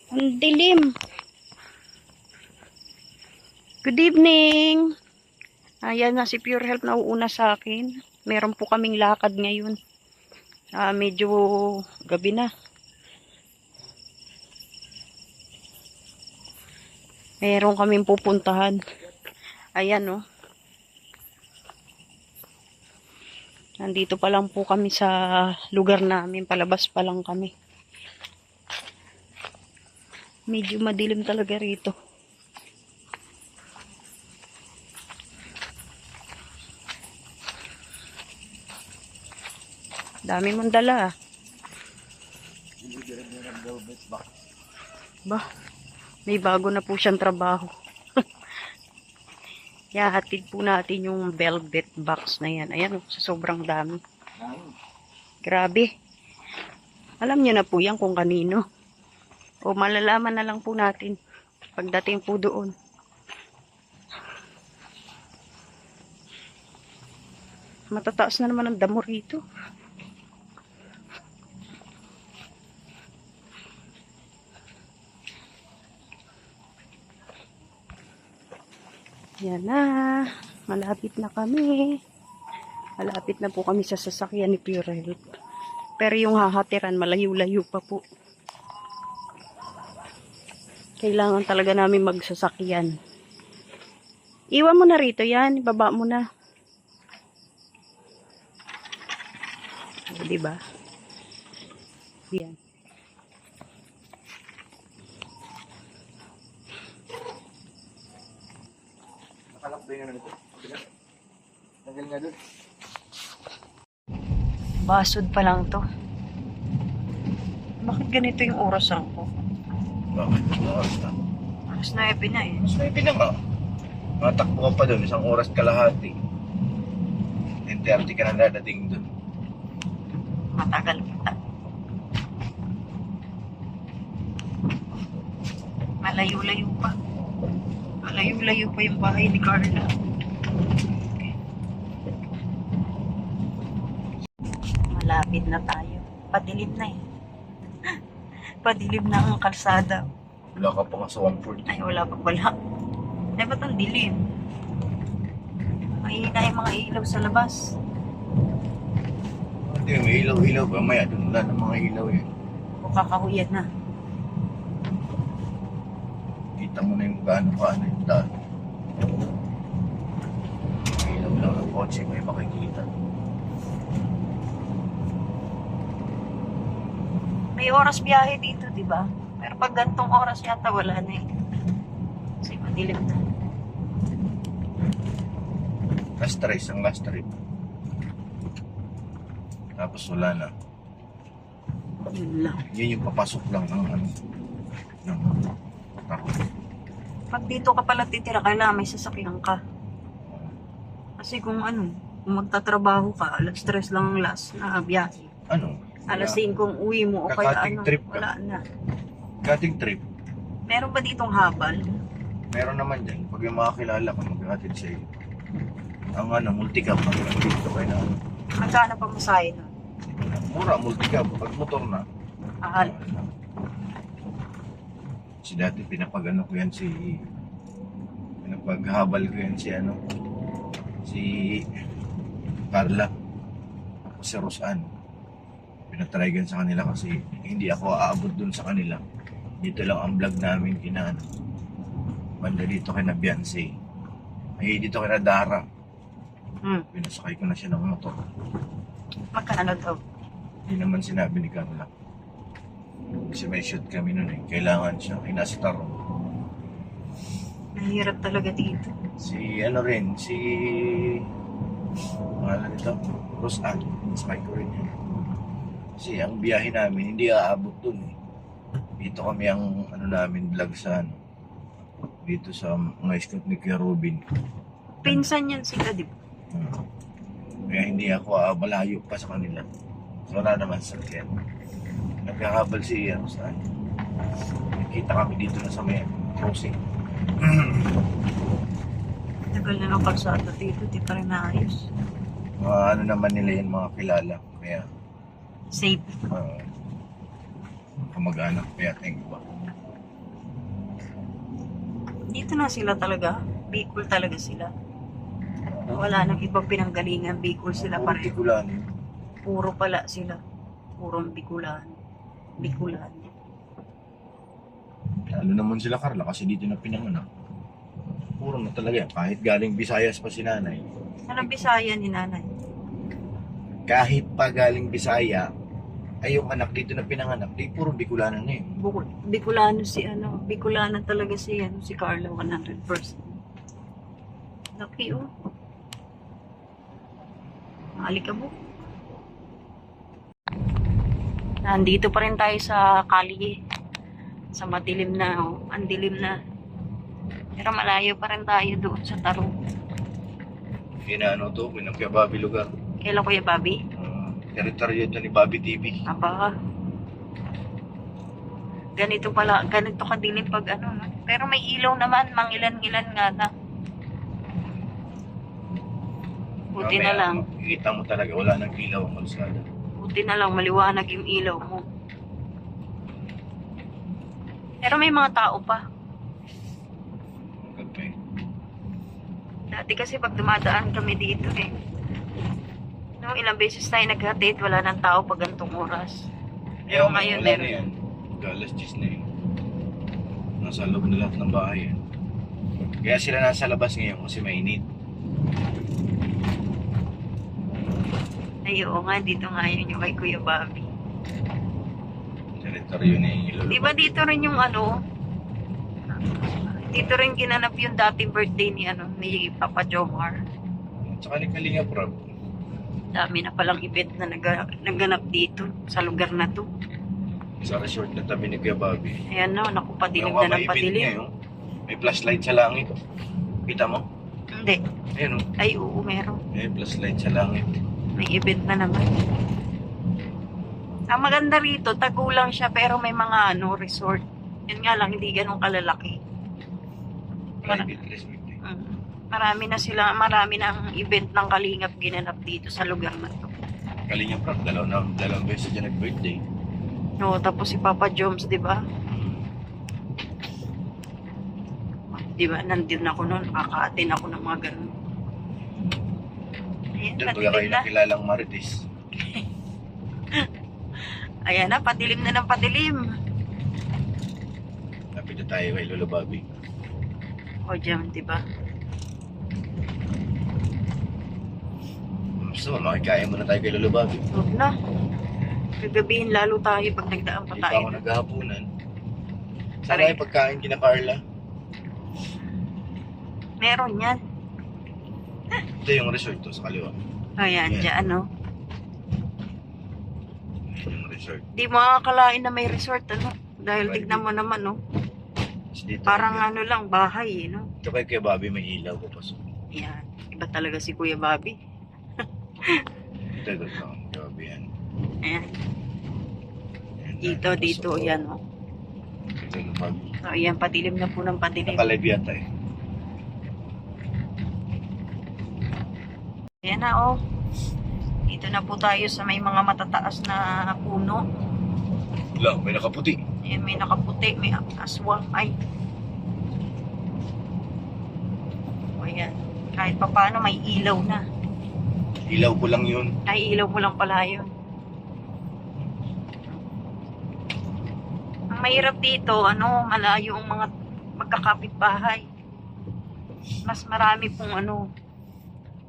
Ang dilim. Good evening. Ayan na si Pure Health na uuna sa akin. Meron po kaming lakad ngayon. Medyo gabi na. Meron kaming pupuntahan. Ayan oh. Nandito pa lang po kami sa lugar namin. Palabas pa lang kami. Medyo madilim talaga rito. Dami mong dala. Ba, may bago na po siyang trabaho. Hatid po natin yung velvet box na yan. Ayan, sa sobrang dami. Grabe. Alam niyo na po yan kung kanino. O malalaman na lang po natin pagdating po doon. Matataas na naman ang damo rito. Yan na. Malapit na kami. Malapit na po kami sa sasakyan ni Pure Health. Pero yung hahatiran, malayo-layo pa po. Kailangan talaga namin magsasakyan. Iwan mo na rito yan. Ibaba mo na. O, diba? Yan. Basod pa lang to. Bakit ganito yung orasan ko? Bakit? Oras na. Alas 9 na eh. Mas may pinanga. Matakbo ka pa doon, 1 oras kalahati. 10:30 ka na dadating doon. Matagal kita. Malayo-layo pa. Malayo-layo pa yung bahay ni Carla. Malapit na tayo. Padilim na eh. Padilim na ang kalsada. Wala ka pa nga sa 140. Ay, wala pa pala. Eh, ba't ang dilim? Mahina yung mga ilaw sa labas. Hindi, may ilaw-ilaw ba? Maya doon wala ng mga ilaw eh. O kakahuyad na. Kita mo na yung gaano yung daan. May ilaw lang ng kotse, may makikita. May oras biyahe dito, di ba? Pero pag gantong oras yata, wala na eh. Kasi madilim na. Last race, ang last trip. Tapos wala na. Yun lang. Yun yung papasok lang ng ano. Ng takot. Pag dito ka pala titira, kailangan may sasakyan ka. Kasi kung magtatrabaho ka, alas 3 lang ang last na biyahe. Ano? Alas 5 uwi mo o kaya Kakating trip ka. wala na. Kating trip. Meron ba ditong habal? Meron naman dyan. Pag yung mga kilala ko, magkakatid sa'yo. Ang multicab, ang dito kayo na ano. Magkano pa masahe nun? Mura, multicab. Pag motor na. Ahal. Si dati pinapagano ko yan pinapaghabal ko yan si Carla. Ako si Rosan. Pinatragan sa kanila kasi hindi ako aabot dun sa kanila. Dito lang ang vlog namin banda dito kina Beyonce. Ay dito kina Dara. Pinasakay ko na siya ng motor. Magkano daw? Hindi naman sinabi ni Carla. Kasi may shoot kami nun eh. Kailangan siya. Ay nasa tarong. Mahirap talaga dito. Si pangalan nito, Rosan. Sakay ko rin yun. Kasi ang biyahe namin, hindi aabot dun eh. Dito kami ang namin vlog sa dito sa mga scout ni Kuya Robin. Pinsan yan sila, di ba? Kaya hindi ako malayo pa sa kanila. So wala naman sa kaya. Nagkakabal si Rosan. Nakita kami dito na sa may crossing. Tagal na ng kalsada dito, di pa rin naayos. Mga naman nila yun, mga kilala. Kaya Safe. kamag-anak kaya tingin ba. Dito na sila talaga. Bicol talaga sila. Wala nang ibang pinanggalingan. Bicol sila Puro pareho. Bicolano. Puro pala sila. Purong Bicolano. Bicolano. Lalo naman sila Carla kasi dito na pinanganak. Puro na talaga yan. Kahit galing Visayas pa si nanay. Anong Bisaya ni nanay? Kahit pa galing Bisaya, ay yung anak dito na pinanganak, di puro Bicolano na yun. Bicolano si ano. Bicolano talaga si ano, si Carla 100%. Laki oh. Alikabok. Nandito pa rin tayo sa kalye. Sa madilim na, oh. Ang dilim na. Pero malayo pa rin tayo doon sa Tarong. Inaano to, Kuya Bobby lugar. Kailan Kuya Bobby? Teritoryo ito ni Bobby TV. Aba. Ganito pala, ganito kadilim pag ano. No? Pero may ilaw naman, mangilan-ngilan nga na. Buti na lang. Makikita mo talaga, wala nang ilaw ang kalsada. Buti na lang, maliwanag yung ilaw mo. Pero may mga tao pa. Kape. Dati kasi pag dumadaan kami dito eh. No, ilang beses tayo naghatid, wala nang tao pag gantong oras. Pero ngayon wala na meron. yan. Galas 10 na yun. Nasa loob na lahat ng bahay yan. Kaya sila nasa labas ngayon kasi mainit. Ay, oo nga, dito nga yun yung kay Kuya Bobby. Teritoryo ni Lolo. Di ba dito rin yung ano, dito rin ginanap yung dating birthday ni ano, ni Papa Jomar. Tsaka ni Kalinga Prab. Dami na palang event na naganap dito, sa lugar na to. Sa resort na tabi ni Kuya Bobby. Ayan no, naku, padilim Yung na ng mama event padilim. ngayon, may flashlight sa langit. Kita mo? Hindi. Ayun o. Ay, oo, meron. May flashlight sa langit. May event na naman. Ang maganda rito, tagulang siya pero may mga ano, resort. Yun nga lang, hindi ganun kalalaki. Private resort eh. Marami na ang event ng Kalingap ginanap dito sa lugar na to. Kalinga Prab, dalawang beses dyan nag-birthday. No, tapos si Papa Joms, di ba? Di ba, nandun ako noon, nakaka-attend ako ng mga ganun. Ayan, Doon baga kayo padilim na. nakilalang Marites. Ayan na, padilim na ng padilim. Lapit na tayo kay Lolo Bobby. O dyan, di ba? So, makikaya muna tayo kay Lolo Bobby. Huwag na. Gagabihin lalo tayo pag nagdaan pa Hindi pa tayo. ako naghahaponan. Saan Aray. tayo pagkain kina Carla? Meron yan. Ito yung resort to sa kaliwa. Ayan, Yan. dyan, ano. Ito yung resort. Di mo akalain na may resort, ano. Dahil Private. tignan mo naman, no. Tapos dito, Parang ano lang, bahay, eh, no. ito kay Kuya Bobby may ilaw papasok. Yan. Iba talaga si Kuya Bobby. Ito. Kuya Bobby yan. Ayan. Yan, Dito, pasok dito, ko. yan, oh. Ito yung Bobby. So, ayan, patilim na po ng patilim. Nakalive yata eh. Ayan na, oh. Dito na po tayo sa may mga matataas na puno. Wala, may nakaputi. Ayan, may nakaputi, may aswang. Ay. O, ayan. Kahit pa paano, may ilaw na. Ilaw ko lang yun. Ay, ilaw mo lang pala yun. Ang mahirap dito, ano, malayo ang mga magkakapitbahay. Mas marami pong ano,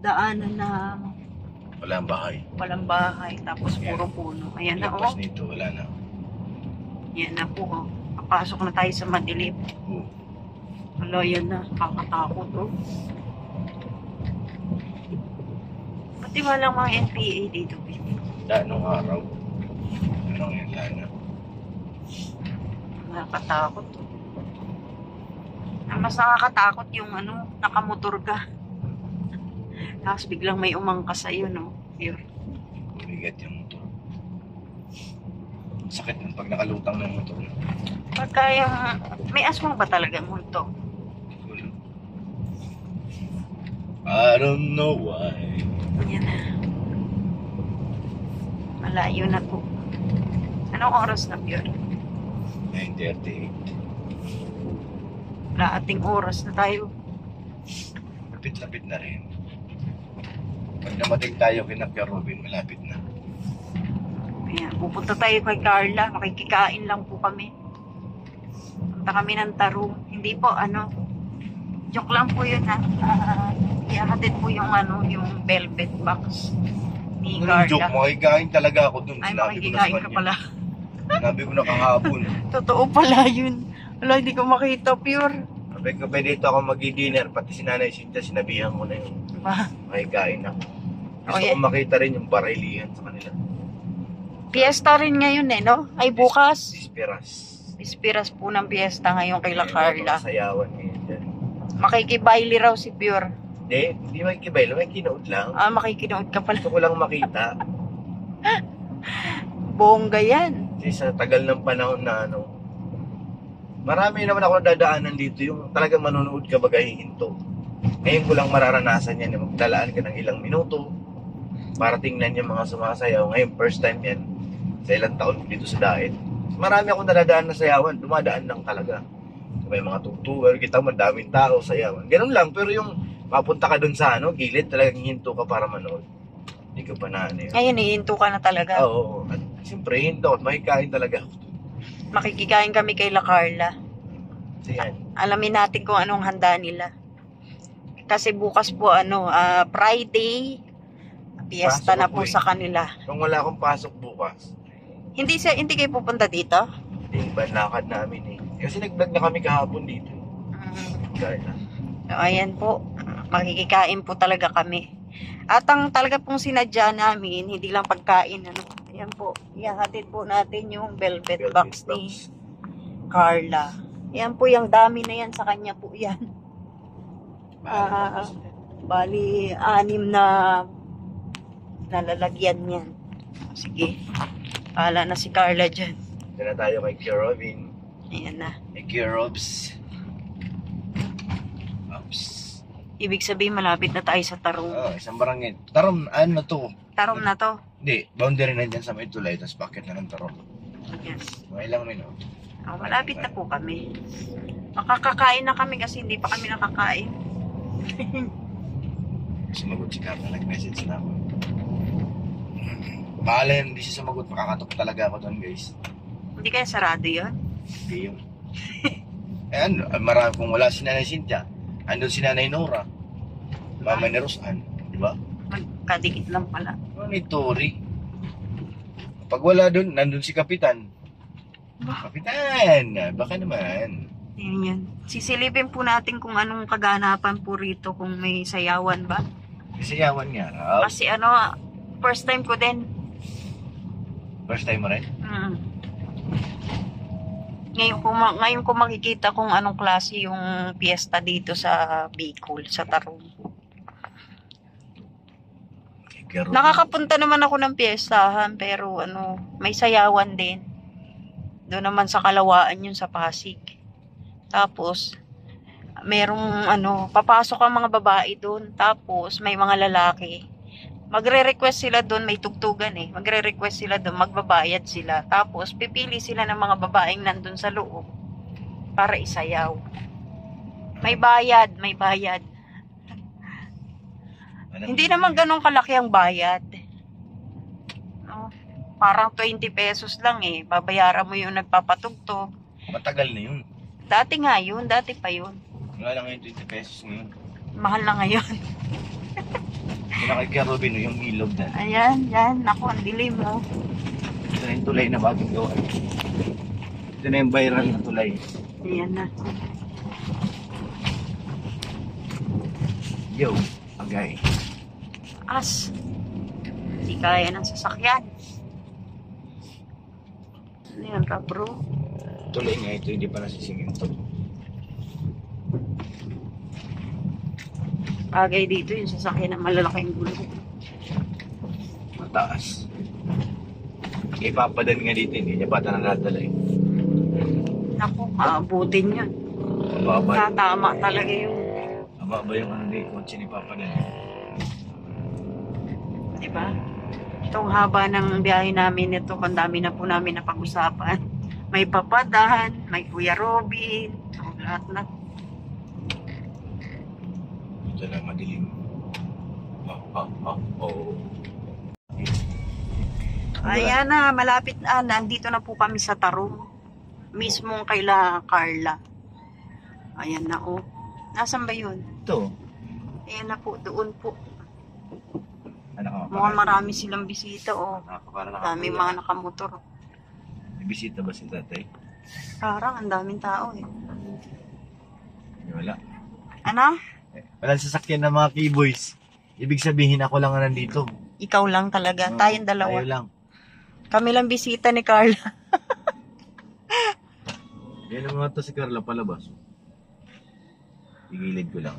daanan na Wala ang bahay. walang bahay, tapos puro puno. Ayan na, Lagpas oh. nito, wala na. Ayan na po, oh. Papasok na tayo sa madilim. Oh. Wala, yan na. Kakatakot, oh. Pati walang mga NPA dito, baby. Nung araw. Anong yan, lana. Nakakatakot, oh. Ang mas nakakatakot yung ano, nakamotor ka. Tapos biglang may umangkas sa'yo, no? Yun. Bigat yung motor. Sakit nun pag nakalutang ng motor. Pagka yung, may aswang ba talaga multo? Wala. I don't know why. Yan na. Malayo na po. Anong oras na, Pure? 9:38. Kalahating oras na tayo. Lapit-lapit na rin. Pag namating tayo kina Kuya Robin, malapit na. Ayan, pupunta tayo kay Carla. Makikikain lang po kami. Punta kami ng Tarong. Hindi po, joke lang po yun ha. Ihahatid po yung yung velvet box ni Anong joke Carla. mo? Makikain talaga ako dun. Ay, Sinabi ko na sa makikikain ka kanya. pala. Sinabi ko na kahapon. Totoo pala yun. Wala, hindi ko makita, pure. Sabi ko, pwede dito ako mag-dinner. Pati si Nanay Cynthia, sinabihan ko na yun. Diba? Makikain ako. Gusto Okay. ko makita rin yung barilihan sa kanila. Fiesta rin ngayon no? Ay, bukas. Disperas. Ispiras po ng fiesta ngayon kay La Carla. Sayawan ngayon dyan. Makikibaili raw si Pure. Hindi makikibay. May kinood lang. Makikinood ka pala. Gusto ko lang makita. Bongga yan. Kasi sa tagal ng panahon na marami naman ako dadaanan dito yung talagang manonood ka bagay hinto. Ngayon ko lang mararanasan yan. Magdalaan ka ng ilang minuto para tingnan yung mga sumasayaw. Ngayon first time yan sa ilang taon dito sa Daet. Marami akong nadadaan na sayawan. Dumadaan lang talaga. May mga tugtugan. Kita mo daming tao sayawan. Ganun lang. Pero yung mapunta ka dun sa gilid, talagang hinto ka para manood. Hindi ka pa na yun. Ngayon, ihinto ka na talaga. Oo. At siyempre, hinto. At makikain talaga ako. Makikikain kami kay La Carla. So yan. Alamin natin kung anong handa nila. Kasi bukas po, Friday, fiesta Pasok na ako po eh. sa kanila. Kung wala akong pasok bukas, Hindi kayo pupunta dito? hindi ba lakad namin eh. Kasi nag-vlog na kami kahapon dito. Dahil na. So, ayan po. Makikikain po talaga kami. At ang talaga pong sinadya namin, hindi lang pagkain. Ayan po. Ihahatid po natin yung velvet box ni Carla. Ayan po, yung dami na yan sa kanya po yan. Bali, 6 na nalalagyan yan. Sige. Pala na si Carla dyan. Ito na tayo kay Kuya Robin. Ayan na. Kay Kuya Robs. Ops. Ibig sabihin, malapit na tayo sa Tarong. Isang barangay. Tarom, ano to? Tarong na to. Hindi, boundary na dyan sa may tulay, tapos bakit na ng Tarom. Yes. Mga ilang minuto. Malapit na po kami. Makakakain na kami kasi hindi pa kami nakakain. Sumagot si Carla, nag-message na ako. Bahala yan, hindi siya sumagot. Makakatok talaga ako doon, guys. Hindi kaya sarado yun? Hindi yun. Marami kung wala si Nanay Cynthia. Andun si Nanay Nora. Mama ni Rosan. Di ba? Magkadikit lang pala. Ano ni Tori? Pag wala doon, nandun si Kapitan. Kapitan! Baka naman. Yan yan. Sisilipin po natin kung anong kaganapan po rito, kung may sayawan ba. Isayawan nga raw. Kasi first time ko din. First time mo rin? Ngayon ko makikita kung anong klase yung piyesta dito sa Bicol, sa Tarong. Nakakapunta naman ako ng piyestahan, pero may sayawan din. Doon naman sa Kalawaan yun, sa Pasig. Tapos, merong papasok ang mga babae doon. Tapos, may mga lalaki. Magre-request sila doon, may tugtugan eh. Magre-request sila doon, magbabayad sila. Tapos, pipili sila ng mga babaeng nandun sa loob para isayaw. May bayad, may bayad. Hindi naman ganun kalaki ang bayad. Parang 20 pesos lang eh. Babayaran mo yung nagpapatugtog. Matagal na yun. Dati nga yun, dati pa yun. Wala lang ngayon 20 pesos ngayon. Mahal na ngayon. Kaya Robin, yung ilog na. Ayan, yan. Naku, ang dilim mo. Ito na yung tulay na bagong gawa. Ito na yung viral na tulay. Ayan na. Yo, agay. As. Hindi kaya ng sasakyan. Ano yan ka, bro? Tulay nga ito, hindi pa nasisingin to. Bagay dito yung sasakyan ng malalaking gulo. Mataas. Ipapadan nga dito, hindi niya bata nadadala eh. Naku, maabutin yun. Mababa. Tatama talaga yung, Mababa yung kotse ni Papadan. diba? Itong haba ng biyahe namin ito, kung dami na po namin napag-usapan. May Papadan, may Kuya Robin, lahat na. Ito na madilim. Oh. Ayan na, malapit na. Nandito na po kami sa Tarong. Mismong kaila Carla. Ayan na, oh. Nasaan ba yun? Ito. Ayan na po, doon po. Anak, Mukhang marami silang bisita, oh. Nakakapara na Daming mga nakamotor. May bisita ba si tatay? Parang ang daming tao, eh. Wala. Ano? Walang sasakyan ng mga keyboys. Ibig sabihin ako lang ang nandito. Ikaw lang talaga. Tayong dalawa. Tayo lang. Kami lang bisita ni Carla. Yan ang mga to si Carla palabas. Igilid ko lang.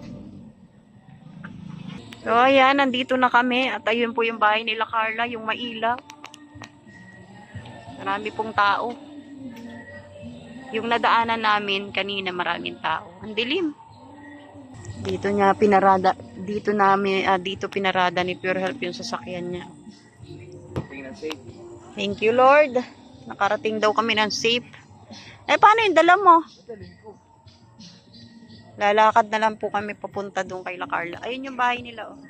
So, ayan, nandito na kami. At ayun po yung bahay nila Carla, yung mailaw. Marami pong tao. Yung nadaanan namin kanina, maraming tao. Ang dilim. Dito niya pinarada, dito pinarada ni Pure Health yung sasakyan niya. Thank you, Lord. Nakarating daw kami ng safe. Eh, paano yung dala mo? Lalakad na lang po kami papunta doon kay La Carla. Ayun yung bahay nila, oh.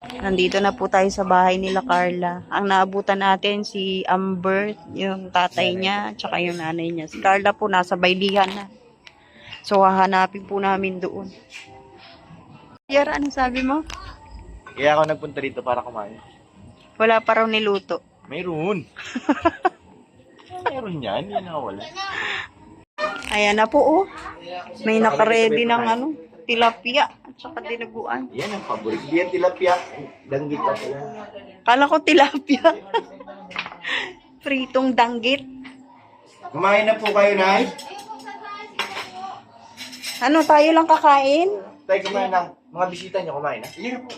Nandito na po tayo sa bahay nila Carla. Ang naabutan natin si Amber, yung tatay niya, tsaka yung nanay niya. Si Carla po nasa baylihan na. So, hahanapin po namin doon. Yara, anong sabi mo? Kaya ako nagpunta dito para kumain. Wala pa raw niluto. Mayroon. Mayroon yan. Yan ang wala. Ayan na po, oh. May nakaredy ng tilapia at saka dinaguan. Yan ang paborito. Yan tilapia. Danggit pa sila. Kala ko tilapia. Pritong danggit. Kumain na po kayo, Nay. Ano, tayo lang kakain? Tay, kumain na. Mga bisita niyo, kumain na. Yan na po.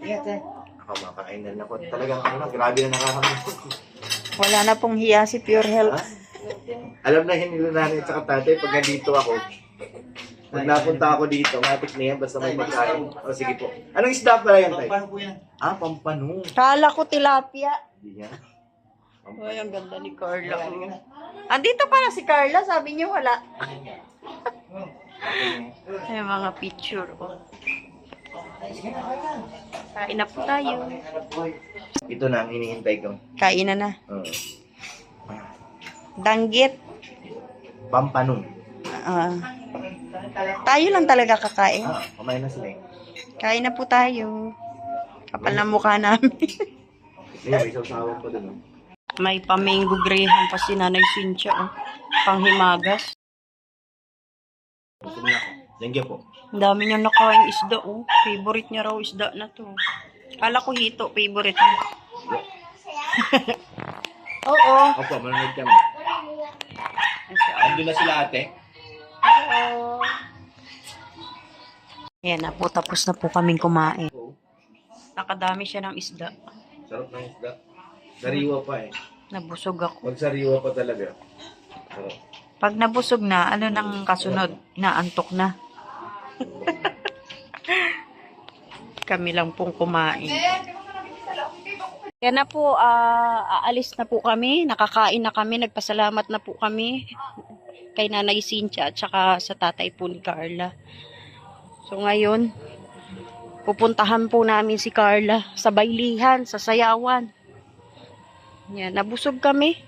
Yan, tay. Ako, makain na po. Talagang grabe na nakakamiss. Wala na pong hiya si Pure Health. Alam na yun nila nanay at tatay pag nandito ako. Pag napunta ako dito, matik na yan basta may magkain. O sige po. Anong isda pala yan, tay? Pampano po yan. Ah, pampano. Kala ko tilapia. Hindi yan. Ay, ang ganda ni Carla. Andito pala si Carla, sabi niyo wala. Ay, mga picture. Oh. Kain na po tayo. Ito na ang hinihintay ko. Kain na na. Danggit. Pampano. Tayo lang talaga kakain. Kumain na sila eh. Kain na po tayo. Kapal na mukha namin. May sausawan pa dun. May pamingo graham pa si Nanay Cynthia. Oh. Panghimagas. Gusto niya ako. Thank you po. Ang dami niyang nakain isda. Oh. Favorite niya raw isda na to. Kala ko hito. Favorite niya. Oo. Opo, manonood kami. Andun na sila ate. Oo. Ayan na po. Tapos na po kaming kumain. Nakadami siya ng isda. Sarap ng isda. Sariwa pa eh. Nabusog ako. Pag sariwa pa talaga. Sarap. Pag nabusog na, ano nang kasunod? Naantok na. Kami lang pong kumain. Yan na po, aalis na po kami. Nakakain na kami. Nagpasalamat na po kami kay Nanay Cynthia at saka sa tatay po ni Carla. So ngayon, pupuntahan po namin si Carla sa baylihan, sa sayawan. Yan, nabusog kami.